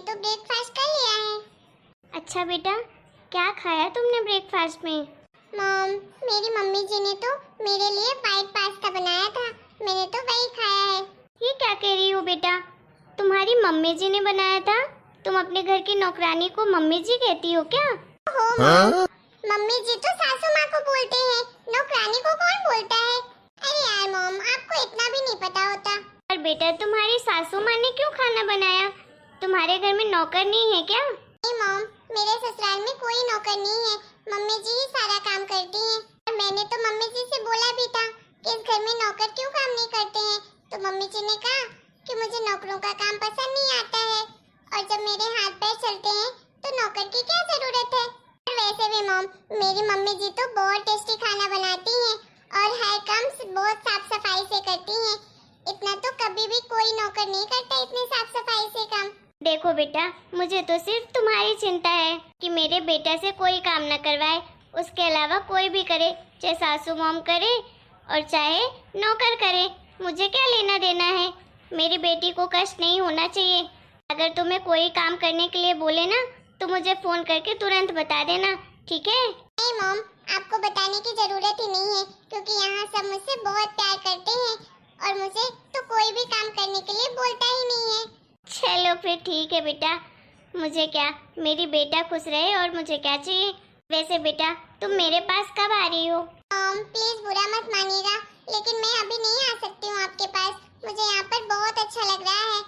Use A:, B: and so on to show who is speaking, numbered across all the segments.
A: तो ब्रेकफास्ट कर लिया है।
B: अच्छा बेटा, क्या खाया तुमने ब्रेकफास्ट में?
A: मॉम, मेरी मम्मी जी ने तो मेरे लिए व्हाइट पास्ता बनाया था, मैंने तो वही खाया है।
B: ये क्या कह रही हो बेटा? तुम्हारी मम्मी जी ने बनाया था? तुम अपने घर की नौकरानी को मम्मी जी कहती हो क्या?
A: हो मॉम, मम्मी जी तो सासू माँ को बोलते हैं, नौकरानी को कौन बोलता है? अरे यार मॉम, आपको इतना भी नहीं पता होता।
B: और बेटा, तुम्हारी सासू माँ ने क्यों खाना बनाया? तुम्हारे घर में नौकर नहीं है क्या?
A: नहीं मॉम, मेरे ससुराल में कोई नौकर नहीं है, मम्मी जी ही सारा काम करती हैं। और मैंने तो मम्मी जी से बोला भी था कि इस घर में नौकर क्यों काम नहीं करते हैं, तो मम्मी जी ने कहा कि मुझे नौकरों का काम पसंद नहीं आता है, और जब मेरे हाथ पैर चलते हैं तो नौकर की क्या जरूरत है। और वैसे भी मॉम, मेरी मम्मी जी तो बहुत टेस्टी खाना बनाती हैं और हर काम बहुत साफ सफाई से करती हैं। इतना तो कभी भी कोई नौकर नहीं करता, इतनी साफ सफाई से काम।
B: देखो बेटा, मुझे तो सिर्फ तुम्हारी चिंता है कि मेरे बेटा से कोई काम न करवाए, उसके अलावा कोई भी करे, चाहे सासू मॉम करे और चाहे नौकर करे, मुझे क्या लेना देना है। मेरी बेटी को कष्ट नहीं होना चाहिए। अगर तुम्हें कोई काम करने के लिए बोले ना तो मुझे फोन करके तुरंत बता देना, ठीक है?
A: नहीं मॉम, आपको बताने की जरूरत ही नहीं है, क्योंकि यहाँ सब मुझसे बहुत प्यार करते हैं और मुझे तो कोई भी काम करने के लिए बोलता ही नहीं है।
B: चलो फिर ठीक है बेटा, मुझे क्या, मेरी बेटा खुश रहे और मुझे क्या चाहिए। वैसे बेटा, तुम मेरे पास कब आ रही हो?
A: मॉम प्लीज बुरा मत मानिएगा, लेकिन मैं अभी नहीं आ सकती हूँ आपके पास। मुझे यहाँ पर बहुत अच्छा लग रहा है।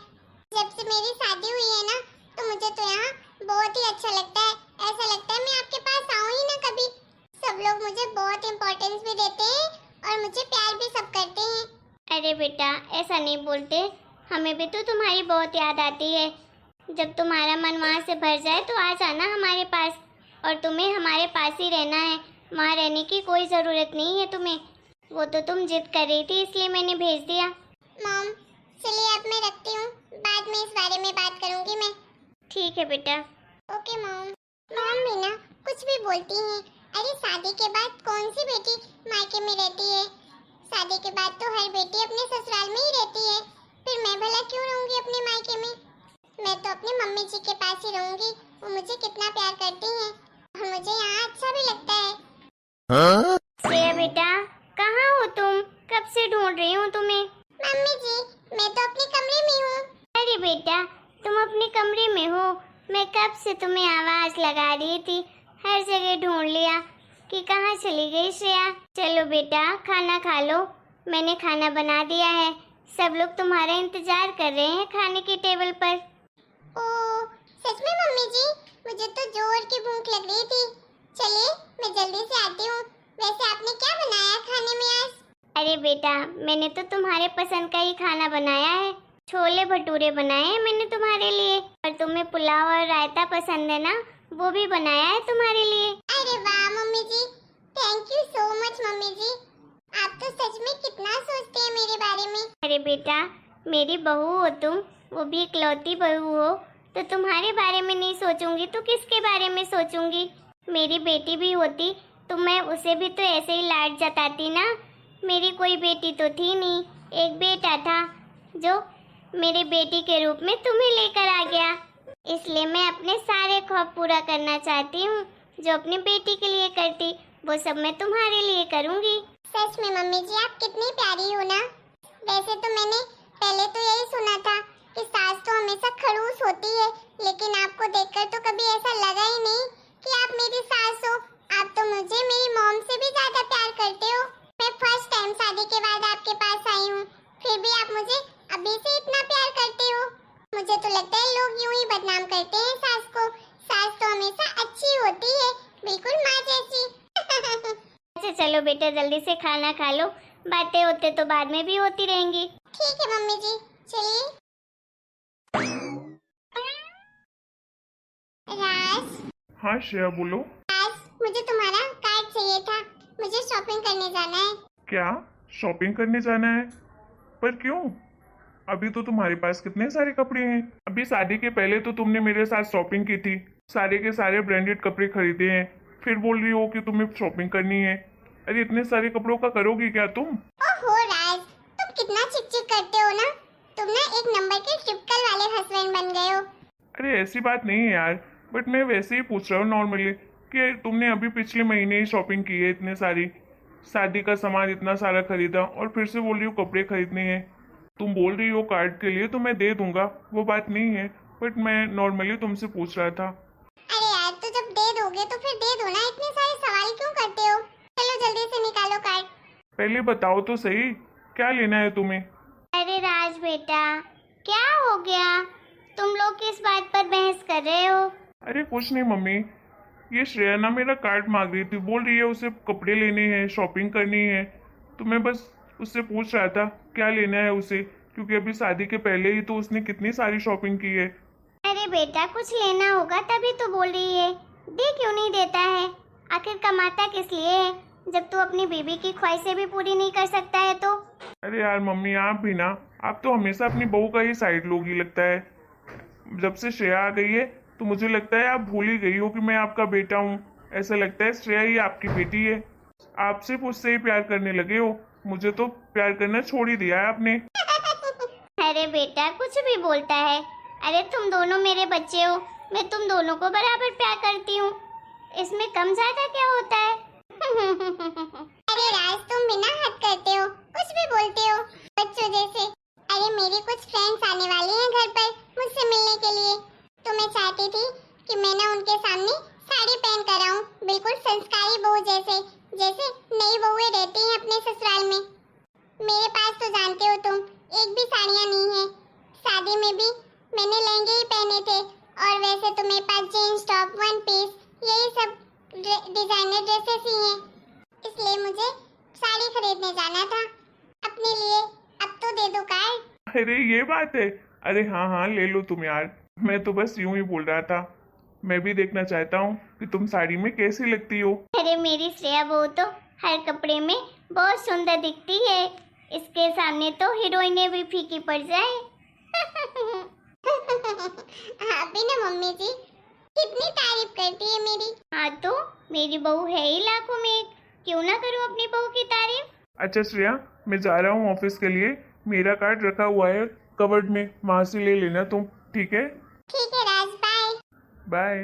A: जब से मेरी शादी हुई है ना, तो मुझे तो यहाँ बहुत ही अच्छा लगता है। ऐसा लगता है मैं आपके पास आऊँ ही ना कभी। सब लोग मुझे बहुत इम्पोर्टेंस भी देते हैं और मुझे प्यार भी सब करते हैं।
B: अरे बेटा, ऐसा नहीं बोलते, हमें भी तो तुम्हारी बहुत याद आती है। जब तुम्हारा मन वहाँ से भर जाए तो आ जाना हमारे पास, और तुम्हें हमारे पास ही रहना है, वहाँ रहने की कोई ज़रूरत नहीं है तुम्हें। वो तो तुम जिद कर रही थी, इसलिए मैंने भेज दिया।
A: मॉम चलिए अब मैं रखती हूँ, बाद में इस बारे में बात करूँगी मैं।
B: ठीक है बेटा।
A: Okay mom. मॉम भी ना कुछ भी बोलती हैं। अरे शादी के बाद कौन सी बेटी मायके में रहती है? शादी के बाद तो हर बेटी अपने ससुराल में ही रहती है, फिर मैं भला क्यों रहूंगी अपने मायके में? मैं तो अपनी मम्मी जी के पास ही रहूंगी, वो मुझे कितना प्यार करती हैं और मुझे यहाँ अच्छा भी लगता है।
B: श्रेया बेटा, कहाँ हो तुम? कब से ढूंढ रही हूँ तुम्हें।
A: मम्मी जी, मैं तो अपने कमरे में हूँ।
B: अरे बेटा, तुम अपने कमरे में हो? मैं कब से तुम्हें आवाज लगा रही थी, हर जगह ढूंढ लिया कि कहाँ चली गई श्रेया। चलो बेटा, खाना खा लो, मैंने खाना बना दिया है, सब लोग तुम्हारा इंतजार कर रहे हैं खाने की टेबल पर।
A: ओह सच में मम्मी जी, मुझे तो जोर की भूख लग रही थी। चलिए मैं जल्दी से आती हूँ। वैसे आपने क्या बनाया खाने में आज?
B: अरे बेटा, मैंने तो तुम्हारे पसंद का ही खाना बनाया है, छोले भटूरे बनाए हैं मैंने तुम्हारे लिए, और तुम्हें पुलाव और रायता पसंद है ना, वो भी बनाया है तुम्हारे लिए।
A: अरे वाह mummy ji, thank you so much mummy ji. आप तो सच में कितना सोचते हैं मेरे बारे में।
B: अरे बेटा, मेरी बहू हो तुम, वो भी इकलौती बहू हो, तो तुम्हारे बारे में नहीं सोचूंगी तो किसके बारे में सोचूंगी? मेरी बेटी भी होती तो मैं उसे भी तो ऐसे ही लाड जताती ना। मेरी कोई बेटी तो थी नहीं, एक बेटा था जो मेरी बेटी के रूप में तुम्हें लेकर आ गया, इसलिए मैं अपने सारे ख्वाब पूरा करना चाहती हूँ। जो अपनी बेटी के लिए करती वो सब मैं तुम्हारे लिए करूँगी।
A: सच में मम्मी जी, आप कितनी प्यारी हो ना। वैसे तो मैंने पहले तो यही सुना था कि सास तो हमेशा खड़ूस होती है, लेकिन आपको देखकर तो कभी ऐसा लगा ही नहीं कि आप मेरी सास हो। आप तो मुझे मेरी मॉम से भी ज्यादा प्यार करते हो। मैं फर्स्ट टाइम शादी के बाद आपके पास आई हूँ, फिर भी आप मुझे अभी से इतना प्यार करते हो। मुझे तो लगता है लोग यूं ही बदनाम करते हैं सास को। सास तो हमेशा अच्छी होती है, बिल्कुल माँ जैसी।
B: अच्छा चलो बेटा, जल्दी से खाना खा लो, बातें होते तो बाद में भी होती रहेंगी।
A: ठीक है मम्मी जी, चलिए। राज।
C: हाँ श्रेया बोलो।
A: राज, मुझे तुम्हारा कार्ड चाहिए था, मुझे शॉपिंग करने जाना है।
C: क्या शॉपिंग करने जाना है? पर क्यों? अभी तो तुम्हारे पास कितने सारे कपड़े हैं। अभी शादी के पहले तो तुमने मेरे साथ शॉपिंग की थी, सारे के सारे ब्रांडेड कपड़े खरीदे हैं, फिर बोल रही हो कि तुम्हें शॉपिंग करनी है। अरे इतने सारे कपड़ों का करोगी क्या तुम?
A: ओहो राज, तुम कितना चिक चिक करते हो ना। तुम ना एक नंबर के टिपिकल वाले हस्बैंड बन गए हो।
C: अरे ऐसी बात नहीं है यार, बट मैं वैसे ही पूछ रहा हूँ नॉर्मली कि तुमने अभी पिछले महीने ही शॉपिंग की है इतने सारी, शादी का सामान इतना सारा खरीदा और फिर से बोल रही हो कपड़े खरीदने हैं। तुम बोल रही हो कार्ड के लिए तो मैं दे दूंगा, वो बात नहीं है, बट मैं नॉर्मली तुमसे पूछ रहा था।
A: अरे यार तो जब दे दोगे तो फिर दे दो ना, इतने सारे सवाल क्यों करते हो? चलो जल्दी से निकालो कार्ड।
C: पहले बताओ तो सही, क्या लेना है तुम्हें?
B: अरे राज बेटा, क्या हो गया? तुम लोग किस बात पर बहस कर रहे हो?
C: अरे कुछ नहीं मम्मी, ये श्रेया ना मेरा कार्ड मांग रही थी, बोल रही है उसे कपड़े लेने हैं, शॉपिंग करनी है, तो मैं बस उससे पूछ रहा था क्या लेना है उसे, क्योंकि अभी शादी के पहले ही तो उसने कितनी सारी शॉपिंग की है।
B: अरे बेटा, कुछ लेना होगा तभी तो बोल रही है, दे क्यों नहीं देता है? आखिर कमाता किस लिए है जब तू अपनी बीवी की ख्वाहिशें भी पूरी नहीं कर सकता है तो?
C: अरे यार मम्मी, आप भी ना, आप तो हमेशा अपनी बहू का ही साइड लोगी लगता है। जब से श्रेया आ गई है तो मुझे लगता है आप भूल ही गई हो कि मैं आपका बेटा हूँ। ऐसा लगता है श्रेया ही आपकी बेटी है, आप सिर्फ उससे ही प्यार करने लगे हो, मुझे तो प्यार करना छोड़ ही दिया है आपने।
B: अरे बेटा, कुछ भी बोलता है। अरे तुम दोनों मेरे बच्चे हो, मैं तुम दोनों को बराबर प्यार करती हूँ, इसमें कम ज्यादा क्या होता है?
A: अरे राज तुम बिना हद करते हो, कुछ भी बोलते हो बच्चों जैसे। अरे मेरे कुछ फ्रेंड्स आने वाले हैं घर पर मुझसे मिलने के लिए, तो मैं चाहती थी कि मैं ना उनके सामने साड़ी पहन कर आऊं, बिल्कुल संस्कारी बहू जैसे, जैसे नई बहुएं रहती हैं अपने ससुराल में। मेरे पास तो जानते हो तुम, एक भी साड़ियाँ नहीं है। शादी में भी मैंने लहंगे ही पहने थे, और वैसे तो मेरे पास जीन्स टॉप, वन पीस, यही सब डिजाइनर ड्रेसेस ही हैं। इसलिए मुझे साड़ी खरीदने जाना था अपने लिए। अब तो दे दो कार्ड।
C: अरे ये बात है, अरे हाँ हाँ ले लो तुम यार, मैं तो बस यूं ही बोल रहा था, मैं भी देखना चाहता हूँ कि तुम साड़ी में कैसी लगती हो।
B: अरे मेरी श्रेया बहू तो हर कपड़े में बहुत सुंदर दिखती है, इसके सामने तो हीरोइनें भी फीकी पड़ जाए।
A: आप भी ना मम्मी जी, कितनी तारीफ करती है मेरी।
B: हाँ तो मेरी बहू है ही लाखों में एक, क्यों ना करूँ अपनी बहू की तारीफ?
C: अच्छा श्रेया, मैं जा रहा हूँ ऑफिस के लिए, मेरा कार्ड रखा हुआ है कवर्ड में, वहां से ले लेना तुम, ठीक है?
A: ठीक है राज, बाय।
C: बाय।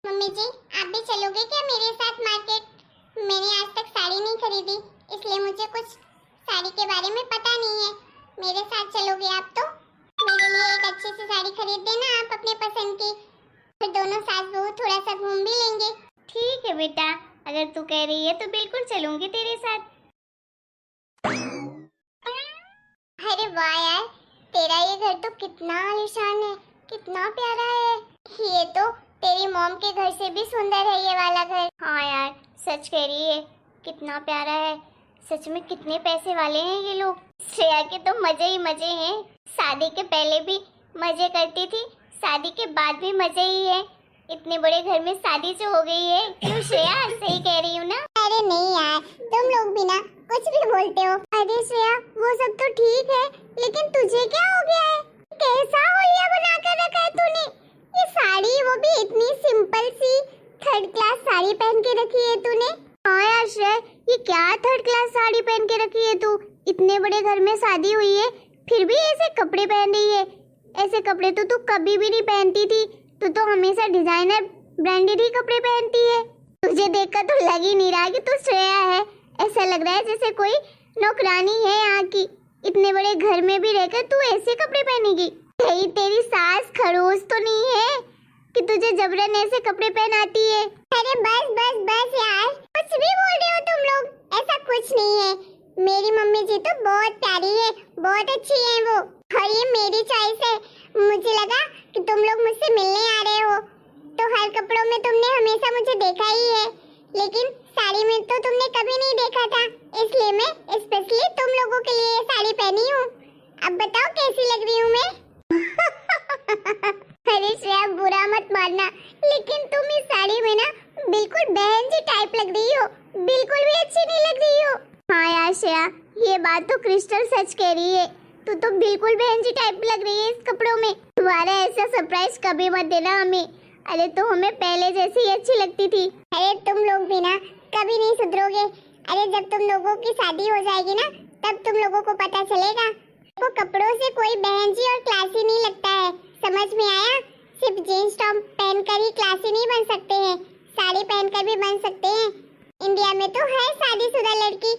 A: मम्मी जी आप भी चलोगे क्या मेरे साथ मार्केट? मैंने आज तक साड़ी नहीं खरीदी, इसलिए मुझे कुछ साड़ी के बारे में पता नहीं है। मेरे साथ चलोगे आप तो? मेरे लिए एक अच्छी सी साड़ी खरीद देना आप अपने पसंद की, फिर दोनों सास बहू थोड़ा सा घूम भी लेंगे।
B: ठीक है बेटा, अगर तू कह रही है तो बिल्कुल चलूंगी तेरे साथ।
A: अरे वाह यार, तेरा ये घर तो कितना आलीशान है, कितना प्यारा है। ये तो तेरी मॉम के घर से भी सुंदर है ये वाला घर।
B: हाँ यार, सच कह रही है, कितना प्यारा है। सच में कितने पैसे वाले हैं ये लोग। श्रेया के तो मजे ही मजे हैं, शादी के पहले भी मजे करती थी, शादी के बाद भी मजे ही है। इतने बड़े घर में शादी जो हो गई है, क्यों श्रेया, सही कह रही हूँ ना?
A: अरे नहीं यार, तुम लोग भी ना कुछ भी बोलते हो। अरे श्रेया वो सब तो ठीक है, लेकिन तुझे क्या हो गया है? कैसा होलिया बना कर रखा है तूने? ये साड़ी, वो भी इतनी सिंपल सी थर्ड क्लास साड़ी पहन के रखी है तूने।
B: हाँ यार श्रेया, ये क्या थर्ड क्लास साड़ी पहन के रखी है तू? इतने बड़े घर में शादी हुई है, फिर भी ऐसे कपड़े पहन रही है। ऐसे कपड़े तो तू कभी भी नहीं पहनती थी, तू तो हमेशा डिजाइनर ब्रांडेड ही कपड़े पहनती है। तुझे देखकर तो लग ही नहीं रहा कि तू श्रेया है, ऐसा लग रहा है जैसे कोई नौकरानी है यहाँ की। इतने बड़े घर में भी रहकर तू ऐसे कपड़े पहनेगी? कहीं तेरी सास खड़ूस तो नहीं है कि तुझे जबरन ऐसे कपड़े पहनाती है?
A: अरे बस बस बस यार, कुछ भी बोल रहे हो तुम लोग, ऐसा कुछ नहीं है। मेरी मम्मी जी तो बहुत प्यारी है, बहुत अच्छी है वो, और ये मेरी चॉइस है। मुझे लगा कि तुम लोग मुझसे मिलने आ रहे हो, तो हर कपड़ों में तुमने हमेशा मुझे देखा ही है, लेकिन साड़ी में तो तुमने कभी नहीं देखा था, इसलिए मैं स्पेशली तुम लोगों के लिए ये साड़ी पहनी हूँ। अब बताओ कैसी लग रही हूँ मैं? अरे श्रेया बुरा मत मानना, लेकिन तुम इस साड़ी में ना बिल्कुल बहन जी टाइप लग रही हो, बिल्कुल भी अच्छी नहीं लग रही हो।
B: हाँ यार श्रेया, ये बात तो क्रिस्टल सच कह रही है, तू तो बिल्कुल बहन जी टाइप लग रही है इस कपड़ों में। तुम्हारा ऐसा सरप्राइज कभी मत देना हमें, अरे तो हमें पहले जैसी ही अच्छी लगती थी।
A: अरे तुम लोग भी ना कभी नहीं सुधरोगे। अरे जब तुम लोगों की शादी हो जाएगी ना, तब तुम लोगों को पता चलेगा। वो कपड़ों से कोई बहन जी और क्लासी नहीं लगता है, समझ में आया? सिर्फ जींस टॉप पहनकर ही क्लासी नहीं बन सकते हैं, साड़ी पहनकर भी बन सकते हैं। इंडिया में तो हर शादीशुदा लड़की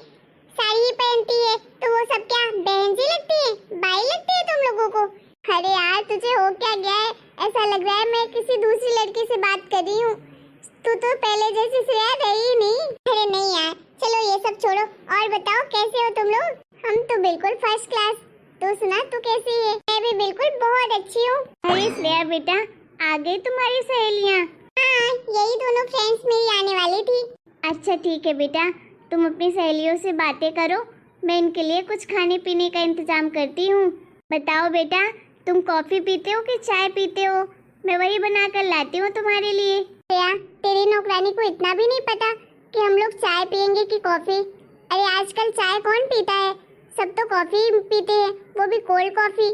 A: साड़ी ही पहनती है, तो वो सब क्या बहन जी लगती है, बाई लगती है तुम लोगों को? अरे यार तुझे हो क्या गया है? ऐसा लग रहा है मैं किसी दूसरी लड़की से बात कर रही हूँ। तू तो पहले जैसी श्रेया रही नहीं। अरे नहीं यार, चलो ये सब छोड़ो और बताओ कैसे हो तुम लोग? हम तो बिल्कुल फर्स्ट क्लास। तू सुना, तू कैसी है? मैं भी बिल्कुल बहुत अच्छी हूँ।
B: अरे श्रेया बेटा, आ गई तुम्हारी सहेलियाँ?
A: हाँ, यही दोनों फ्रेंड्स मेरी आने वाली थी।
B: अच्छा ठीक है बेटा, तुम अपनी सहेलियों से बातें करो, मैं इनके लिए कुछ खाने पीने का इंतजाम करती हूँ। बताओ बेटा, तुम कॉफी पीते हो कि चाय पीते हो? मैं वही बना कर लाती हूँ तुम्हारे लिए।
A: श्रेया, तेरी नौकरानी को इतना भी नहीं पता कि हम लोग चाय पियेंगे कि कॉफी? अरे आजकल चाय कौन पीता है, सब तो कॉफी पीते हैं, वो भी कोल्ड कॉफी।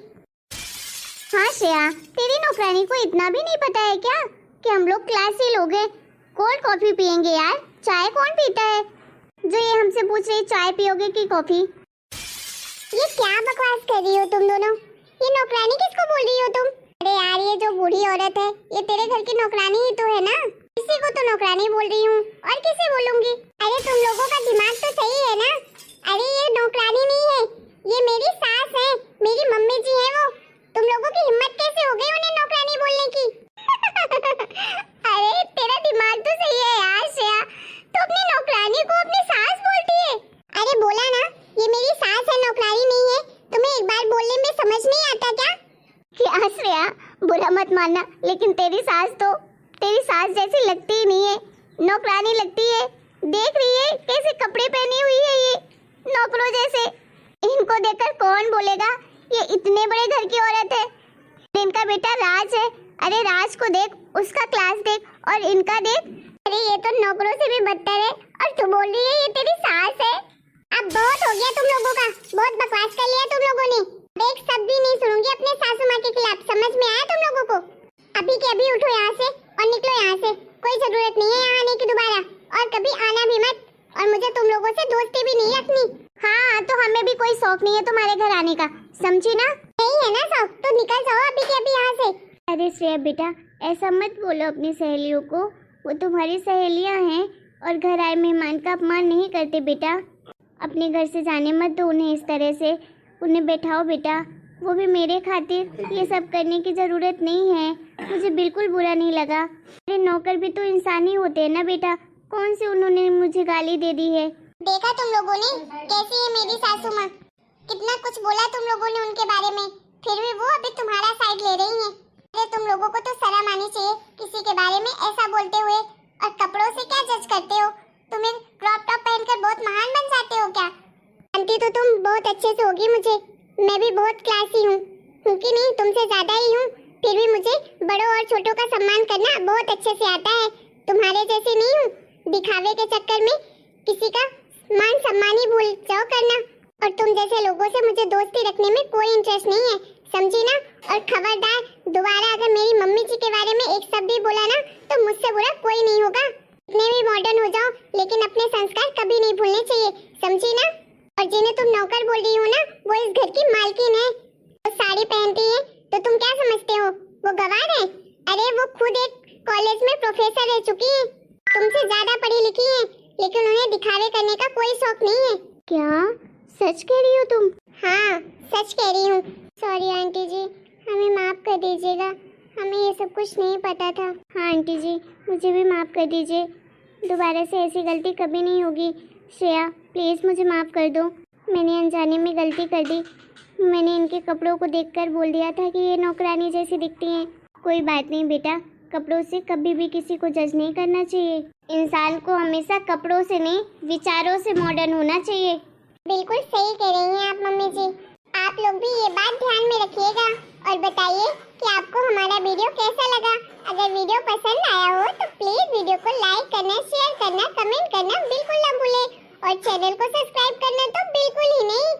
B: हाँ श्रेया, तेरी नौकरानी को इतना भी नहीं पता है क्या कि हम लोग क्लासी लोग हैं, कोल्ड कॉफी पियेंगे? यार चाय कौन पीता है? जो ये हमसे पूछ रही चाय पियोगे कि कॉफी?
A: ये क्या बकवास कर रही हो तुम दोनों? ये नौकरानी किसको बोल रही हो तुम? अरे यार, ये जो बूढ़ी औरत है ये तेरे घर की नौकरानी ही तो है ना, इसी को तो नौकरानी बोल रही हूँ, और किसे बोलूंगी? अरे तुम लोगों का दिमाग तो सही है ना? अरे ये नौकरानी नहीं है, ये मेरी सास है, मेरी मम्मी जी है वो। तुम लोगों की हिम्मत कैसे हो गई उन्हें नौकरानी बोलने की? अरे तेरा दिमाग तो सही है यार श्रेया, तू अपनी नौकरानी को अपनी सास बोलती है। अरे बोला ना, ये मेरी सास है, नौकरानी नहीं है। तुम्हें एक बार बोलने में समझ नहीं आता क्या?
B: क्या श्रेया, बुरा मत मानना, लेकिन तेरी सास जैसी लगती ही नहीं है, नौकरानी लगती है। देख रही है कैसे कपड़े पहनी हुई है ये, नौकरों जैसे। इनको देखकर कौन बोलेगा ये इतने बड़े घर की औरत है? इनका बेटा राज है, अरे राज को देख, उसका क्लास देख, और इनका देख।
A: अरे ये तो नौकरों से भी बदतर है, और तू बोल रही है ये तेरी सास है? अब बहुत हो गया तुम लोगों का, बहुत बकवास कर लिया तुम लोगों ने। एक शब्द भी नहीं सुनूंगी अपने सासू माँ के खिलाफ, समझ में आया तुम लोगों को? अभी के अभी उठो यहाँ से और निकलो यहाँ से, कोई जरूरत नहीं है यहाँ आने की दोबारा, और कभी आना भी मत, और मुझे तुम लोगों से दोस्ती भी नहीं रखनी।
B: हाँ, तो हमें भी कोई शौक नहीं है तुम्हारे घर आने का, समझी ना?
A: नहीं है ना शौक, तो निकल जाओ अभी के अभी यहाँ से।
B: अरे श्रेया बेटा, ऐसा मत बोलो अपनी सहेलियों को, वो तुम्हारी सहेलियां हैं और घर आए मेहमान का अपमान नहीं करते बेटा। अपने घर से जाने मत दो उन्हें इस तरह से, उन्हें बैठाओ बेटा, वो भी मेरे खातिर ये सब करने की ज़रूरत नहीं है, मुझे बिल्कुल बुरा नहीं लगा। अरे नौकर भी तो इंसान ही होते हैं ना बेटा, कौन से उन्होंने मुझे गाली दे दी है?
A: देखा तुम लोगों ने कैसी है मेरी सासू माँ, कितना कुछ बोला तुम लोगों ने उनके बारे में, फिर भी वो अभी तुम्हारा साइड ले रही हैं। अरे तुम लोगों को तो शर्म आनी चाहिए किसी के बारे में ऐसा बोलते हुए। और कपड़ों से क्या जज करते हो? तुम्हें क्रॉप टॉप पहनकर बहुत महान बन जाते हो क्या? जानती तो तुम बहुत अच्छे से होगी मुझे, मैं भी बहुत क्लासी हूँ कि नहीं, तुमसे ज्यादा ही हूँ, फिर भी मुझे बड़ों और छोटों का सम्मान करना बहुत अच्छे से आता है। तुम्हारे जैसे नहीं हूँ, दिखावे के चक्कर में किसी का मान सम्मान ही भूल जाओ करना। और तुम जैसे लोगों से मुझे दोस्ती रखने में कोई इंटरेस्ट नहीं है, समझी ना? और खबरदार, दोबारा अगर मेरी मम्मी जी के बारे में एक शब्द भी बोला ना तो मुझसे बुरा कोई नहीं होगा। इतने भी मॉडर्न हो जाओ लेकिन अपने संस्कार कभी नहीं भूलने चाहिए, समझी ना? और जिन्हें तुम नौकर बोल रही हो ना, वो इस घर की मालकिन है। वो साड़ी पहनती है तो तुम क्या समझते हो वो गवार है? अरे वो खुद एक कॉलेज में प्रोफेसर रह चुकी है, तुमसे ज्यादा पढ़ी लिखी है, लेकिन उन्हें दिखावे करने का कोई शौक नहीं है।
B: क्या सच कह रही हो तुम?
A: हाँ सच कह रही हूँ। सॉरी आंटी जी, हमें माफ कर दीजिएगा, हमें ये सब कुछ नहीं पता था।
B: हाँ आंटी जी, मुझे भी माफ़ कर दीजिए, दोबारा से ऐसी गलती कभी नहीं होगी। श्रेया प्लीज़ मुझे माफ़ कर दो, मैंने अनजाने में गलती कर दी, मैंने इनके कपड़ों को देखकर बोल दिया था कि ये नौकरानी जैसी दिखती हैं। कोई बात नहीं बेटा, कपड़ों से कभी भी किसी को जज नहीं करना चाहिए, इंसान को हमेशा कपड़ों से नहीं विचारों से मॉडर्न होना चाहिए।
A: बिल्कुल सही कह रही हैं आप मम्मी जी, आप लोग भी ये बात ध्यान में रखिएगा और बताइए कि आपको हमारा वीडियो कैसा लगा। अगर वीडियो पसंद आया हो तो प्लीज वीडियो को लाइक करना, शेयर करना, कमेंट करना बिल्कुल ना भूलें, और चैनल को सब्सक्राइब करना तो बिल्कुल ही नहीं।